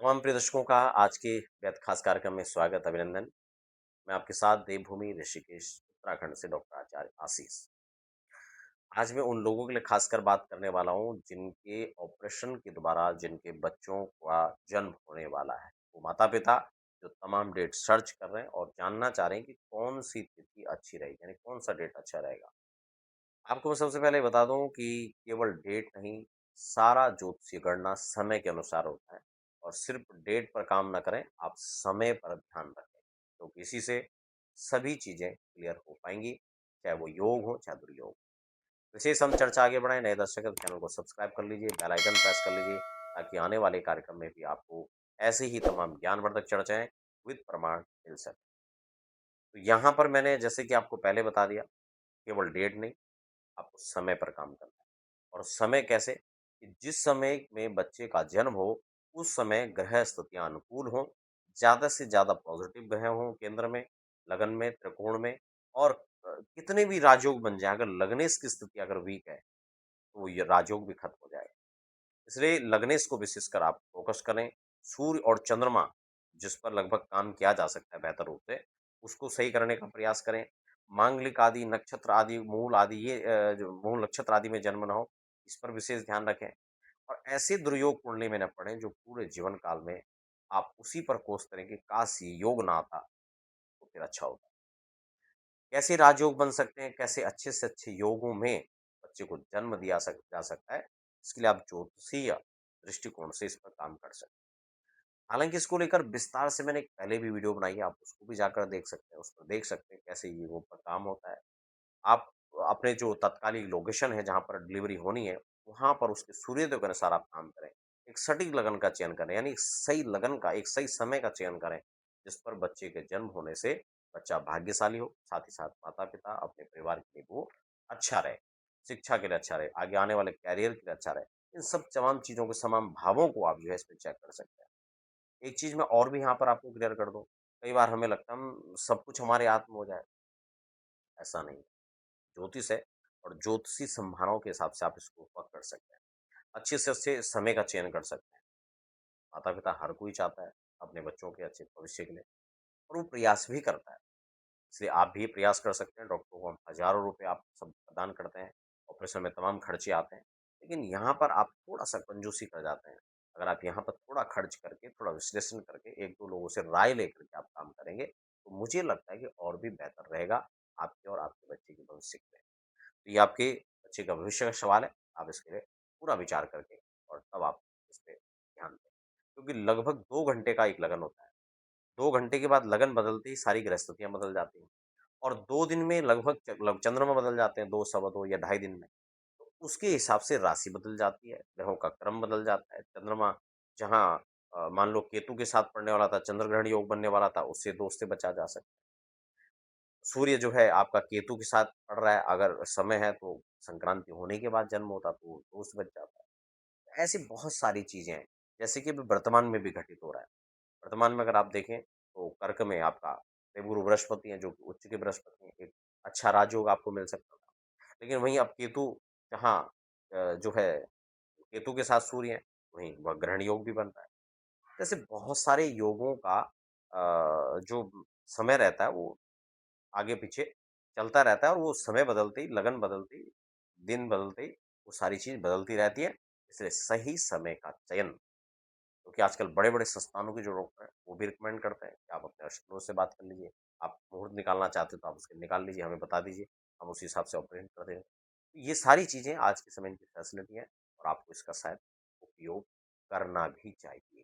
तमाम प्रिय दर्शकों का आज के बेहद खास कार्यक्रम में स्वागत अभिनंदन। मैं आपके साथ देवभूमि ऋषिकेश उत्तराखंड से डॉक्टर आचार्य आशीष। आज मैं उन लोगों के लिए खासकर बात करने वाला हूँ जिनके ऑपरेशन के द्वारा जिनके बच्चों का जन्म होने वाला है। वो माता पिता जो तमाम डेट सर्च कर रहे हैं और जानना चाह रहे हैं कि कौन सी तिथि अच्छी रहेगी, यानी कौन सा डेट अच्छा रहेगा। आपको मैं सबसे पहले बता दूं कि केवल डेट नहीं, सारा ज्योतिषीय गणना समय के अनुसार होता है। और सिर्फ डेट पर काम ना करें, आप समय पर ध्यान रखें, क्योंकि इसी से सभी चीजें क्लियर हो पाएंगी, चाहे वो योग हो चाहे दुर्योग। विशेष हम चर्चा आगे बढ़ाएं, नए दर्शक हैं तो चैनल को सब्सक्राइब कर लीजिए, बेल आइकन प्रेस कर लीजिए, ताकि आने वाले कार्यक्रम में भी आपको ऐसे ही तमाम ज्ञानवर्धक चर्चाएं विद प्रमाण मिल सके। तो यहाँ पर मैंने जैसे कि आपको पहले बता दिया, केवल डेट नहीं, आपको समय पर काम करना है। और समय कैसे? कि जिस समय में बच्चे का जन्म हो, उस समय ग्रह स्थितियाँ अनुकूल हों, ज़्यादा से ज़्यादा पॉज़िटिव ग्रह हों केंद्र में, लगन में, त्रिकोण में। और कितने भी राजयोग बन जाएँ, अगर लग्नेश की स्थिति अगर वीक है, तो ये राजयोग भी खत्म हो जाएगा। इसलिए लग्नेश को विशेषकर आप फ़ोकस करें। सूर्य और चंद्रमा जिस पर लगभग काम किया जा सकता है बेहतर रूप से, उसको सही करने का प्रयास करें। मांगलिक आदि, नक्षत्र आदि, मूल आदि ये जो मूल नक्षत्र आदि में जन्म ना हो, इस पर विशेष ध्यान रखें। और ऐसे दुर्योग कुंडली में न पड़ें जो पूरे जीवन काल में आप उसी पर कोस करें कि काश ये योग ना आता तो फिर अच्छा होता। कैसे राजयोग बन सकते हैं, कैसे अच्छे से अच्छे योगों में बच्चे को जन्म दिया जा सकता है, इसके लिए आप ज्योतिषीय दृष्टिकोण से इस पर काम कर सकते हैं। हालाँकि इसको लेकर विस्तार से मैंने एक पहले भी वीडियो बनाई है, आप उसको भी जाकर देख सकते हैं, उस पर देख सकते हैं कैसे योगों पर काम होता है। आप अपने जो तत्कालिक लोकेशन है जहाँ पर डिलीवरी होनी है, वहाँ पर उसके सूर्योदय के अनुसार आप काम करें। एक सटीक लगन का चयन करें, यानी एक सही लगन का, एक सही समय का चयन करें, जिस पर बच्चे के जन्म होने से बच्चा भाग्यशाली हो, साथ ही साथ माता-पिता अपने परिवार के लिए वो अच्छा रहे, शिक्षा के लिए अच्छा रहे, आगे आने वाले करियर के लिए अच्छा रहे। इन सब तमाम चीज़ों के तमाम भावों को आप जो है इसमें चेक कर सकते हैं। एक चीज़ मैं और भी यहाँ पर आपको क्लियर कर दूँ, कई बार हमें लगता है हम सब कुछ हमारे हाथ में हो जाए, ऐसा नहीं है। ज्योतिष है और ज्योतिषी संभावनाओं के हिसाब से आप इसको वर्क कर सकते हैं। अच्छे से अच्छे समय का चयन कर सकते हैं। माता-पिता हर कोई चाहता है अपने बच्चों के अच्छे भविष्य के लिए, और वो प्रयास भी करता है। इसलिए आप भी प्रयास कर सकते हैं, डॉक्टरों को हम हज़ारों रुपए आप सब प्रदान करते हैं, ऑपरेशन में तमाम खर्चे आते हैं। लेकिन यहाँ पर आप थोड़ा-सा कंजूसी कर जाते हैं। अगर आप यहाँ पर थोड़ा खर्च करके, थोड़ा विश्लेषण करके, 1-2 लोगों से राय लेकर के आप काम करेंगे, तो मुझे लगता है कि और भी बेहतर रहेगा आपके और आपके बच्चे के भविष्य के लिए। तो ये आपके बच्चे का भविष्य का सवाल है, आप इसके लिए पूरा विचार करके और तब आप इस पे ध्यान दें। क्योंकि लगभग 2 घंटे का एक लगन होता है। 2 घंटे के बाद लगन बदलते ही सारी गृहस्थितियाँ बदल जाती हैं, और 2 दिन में लगभग चंद्रमा बदल जाते हैं, 2 सवा 2 या ढाई दिन में। तो उसके हिसाब से राशि बदल जाती है, ग्रहों का क्रम बदल जाता है। चंद्रमा जहाँ मान लो केतु के साथ पड़ने वाला था, चंद्र ग्रहण योग बनने वाला था, उससे दोष से बचा जा सकता है। सूर्य जो है आपका केतु के साथ पड़ रहा है, अगर समय है तो संक्रांति होने के बाद जन्म होता तो दोष बच जाता है। ऐसी बहुत सारी चीज़ें हैं, जैसे कि अभी वर्तमान में भी घटित हो रहा है। वर्तमान में अगर आप देखें तो कर्क में आपका देवगुरु बृहस्पति हैं, जो कि उच्च के बृहस्पति हैं, एक अच्छा राजयोग आपको मिल सकता था। लेकिन वहीं अब केतु जहाँ जो है केतु के साथ सूर्य हैं, वहीं वह ग्रहण योग भी बन रहा है। जैसे बहुत सारे योगों का जो समय रहता है वो आगे-पीछे चलता रहता है, और वो समय बदलते ही, लगन बदलते ही, दिन बदलते ही, वो सारी चीज़ बदलती रहती है। इसलिए सही समय का चयन, क्योंकि आजकल बड़े-बड़े संस्थानों के जो डॉक्टर हैं, वो भी रिकमेंड करते हैं कि आप अपने अशत्रुओं से बात कर लीजिए। आप मुहूर्त निकालना चाहते हो तो आप उसके निकाल लीजिए, हमें बता दीजिए, हम उसी हिसाब से ऑपरेशन कर देंगे। ये सारी चीज़ें आज के समय की फैसिलिटी हैं, और आपको इसका शायद उपयोग करना भी चाहिए।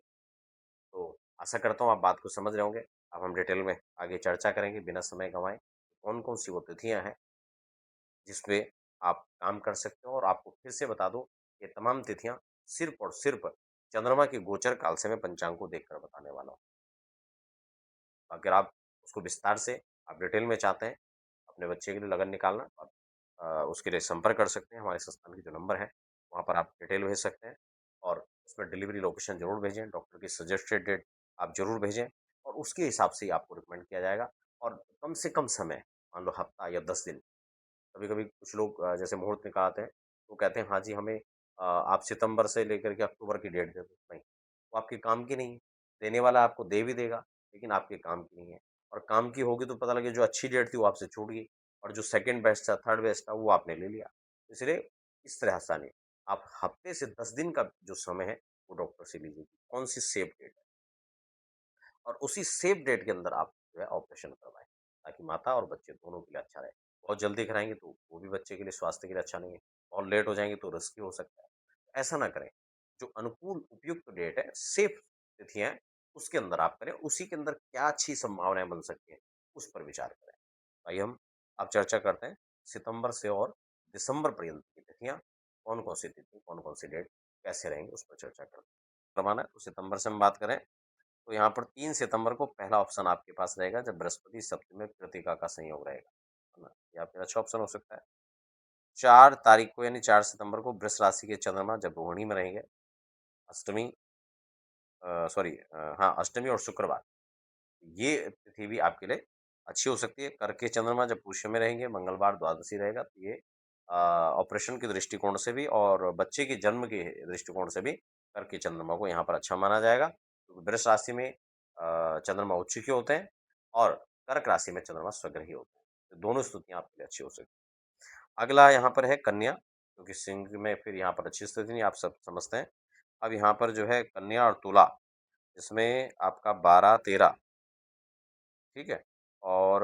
तो आशा करता हूँ आप बात को समझ रहे होंगे। अब हम डिटेल में आगे चर्चा करेंगे बिना समय गँवाए। कौन-कौन सी वो तिथियाँ हैं जिसपे आप काम कर सकते हो, और आपको फिर से बता दूँ, ये तमाम तिथियाँ सिर्फ़ और सिर्फ़ चंद्रमा के गोचर काल से मैं पंचांग को देखकर बताने वाला हूँ। अगर आप उसको विस्तार से आप डिटेल में चाहते हैं, अपने बच्चे के लिए लगन निकालना, आप उसके लिए संपर्क कर सकते हैं। हमारे संस्थान के जो नंबर है, वहाँ पर आप डिटेल भेज सकते हैं, और उसमें डिलीवरी लोकेशन ज़रूर भेजें, डॉक्टर की सजेस्टेड डेट आप ज़रूर भेजें, और उसके हिसाब से ही आपको रिकमेंड किया जाएगा। और कम से कम समय, मान लो हफ़्ता या 10 दिन। कभी-कभी कुछ लोग जैसे मुहूर्त निकालते हैं, वो कहते हैं हाँ जी हमें आप सितंबर से लेकर के अक्टूबर की डेट दे दो। नहीं, वो आपके काम की नहीं है। देने वाला आपको दे भी देगा, लेकिन आपके काम की नहीं है और काम की होगी तो पता लगे जो अच्छी डेट थी वो आपसे छूट गई और जो सेकंड बेस्ट था, थर्ड बेस्ट था वो आपने ले लिया। इसलिए इस तरह आसानी आप हफ्ते से 10 दिन का जो समय है वो डॉक्टर से लीजिए, कौन-सी सेफ डेट है और उसी सेफ डेट के अंदर आप जो है ऑपरेशन करवाएँ, ताकि माता और बच्चे दोनों के लिए अच्छा रहे। बहुत जल्दी कराएँगे तो वो भी बच्चे के लिए स्वास्थ्य के लिए अच्छा नहीं है, और लेट हो जाएँगे तो रिस्की हो सकता है। ऐसा ना करें, जो अनुकूल उपयुक्त डेट है, सेफ तिथियाँ हैं, उसके अंदर आप करें, उसी के अंदर क्या अच्छी संभावनाएँ बन सकती हैं, उस पर विचार करें। आइए हम अब चर्चा करते हैं सितंबर से और दिसंबर पर्यंत की तिथियाँ, कौन-कौन सी तिथि, कौन-कौन सी डेट कैसे रहेंगे उस पर चर्चा करते हैं। करवाना है तो सितंबर से हम बात करें तो यहाँ पर 3 सितंबर को पहला ऑप्शन आपके पास रहेगा जब बृहस्पति सप्तमी में कृतिका का संयोग रहेगा, है ना? ये आपके लिए अच्छा ऑप्शन हो सकता है। 4 तारीख को यानी 4 सितंबर को वृष राशि के चंद्रमा जब रोहिणी में रहेंगे, अष्टमी हाँ, अष्टमी और शुक्रवार, ये तिथि भी आपके लिए अच्छी हो सकती है। कर्क के चंद्रमा जब पुष्य में रहेंगे, मंगलवार द्वादशी रहेगा, तो ये ऑपरेशन के दृष्टिकोण से भी और बच्चे के जन्म के दृष्टिकोण से भी कर्क के चंद्रमा को यहाँ पर अच्छा माना जाएगा। क्योंकि वृष राशि में चंद्रमा उच्च के होते हैं और कर्क राशि में चंद्रमा स्वग्रही होते हैं। तो दोनों स्थितियाँ आपके लिए अच्छी हो सकती हैं। अगला यहाँ पर है कन्या, क्योंकि सिंह में फिर यहाँ पर अच्छी स्थिति नहीं, आप सब समझते हैं। अब यहाँ पर जो है कन्या और तुला, इसमें आपका 12-13 ठीक है? और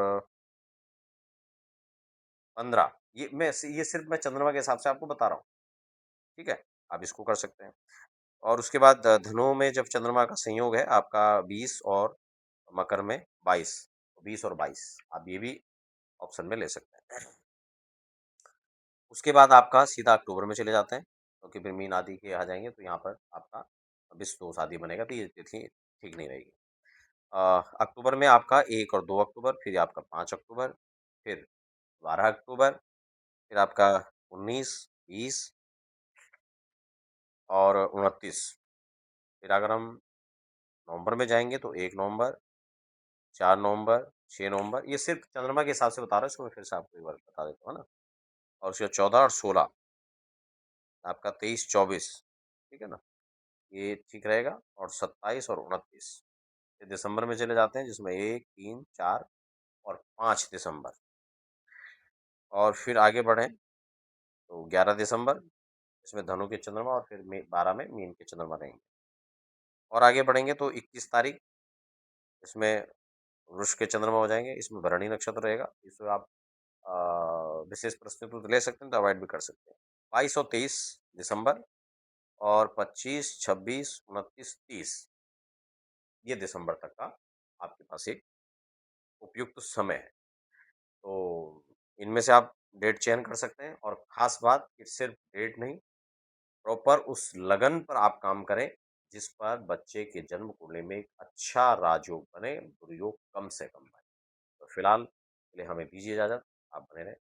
15 ये सिर्फ़ मैं चंद्रमा के हिसाब से आपको बता रहा हूँ, ठीक है? आप इसको कर सकते हैं। और उसके बाद धनु में जब चंद्रमा का संयोग है आपका 20 और मकर में 22, 20 और 22 आप ये भी ऑप्शन में ले सकते हैं। उसके बाद आपका सीधा अक्टूबर में चले जाते हैं, क्योंकि फिर मीन आदि के आ जाएँगे तो यहाँ पर आपका विष-दोष आदि बनेगा, तो ये तिथि ठीक नहीं रहेगी। अक्टूबर में आपका 1 और 2 अक्टूबर, फिर आपका 5 अक्टूबर, फिर 12 अक्टूबर, फिर आपका 19, 20 और 29। फिर अगर हम नवंबर में जाएँगे तो 1 नवंबर, 4 नवंबर, 6 नवंबर, ये सिर्फ़ चंद्रमा के हिसाब से बता रहा हूँ, इसको मैं फिर से आपको एक बार बता देता हूँ, है ना? और उसके बाद 14 और 16 आपका 23-24 ठीक है ना? ये ठीक रहेगा और 27 और 29 फिर दिसंबर में चले जाते हैं जिसमें 1, 3, 4 और 5 दिसंबर और फिर आगे बढ़ें तो 11 दिसंबर इसमें धनु के चंद्रमा और फिर 12 में मीन के चंद्रमा रहेंगे और आगे बढ़ेंगे तो 21 तारीख इसमें वृष के चंद्रमा हो जाएंगे, इसमें भरणी नक्षत्र रहेगा, इसमें आप विशेष परिस्थितियों तो ले सकते हैं तो अवॉइड भी कर सकते हैं। 22 और 23 दिसंबर और 25, 26, 29, 30 ये दिसंबर तक का आपके पास एक उपयुक्त समय है। तो इनमें से आप डेट चयन कर सकते हैं और ख़ास बात कि सिर्फ डेट नहीं, प्रॉपर उस लगन पर आप काम करें, जिस पर बच्चे के जन्म कुंडली में एक अच्छा राजयोग बने, दुर्योग कम से कम बने। तो फिलहाल के लिए हमें दीजिए इजाज़त, आप बने रहें।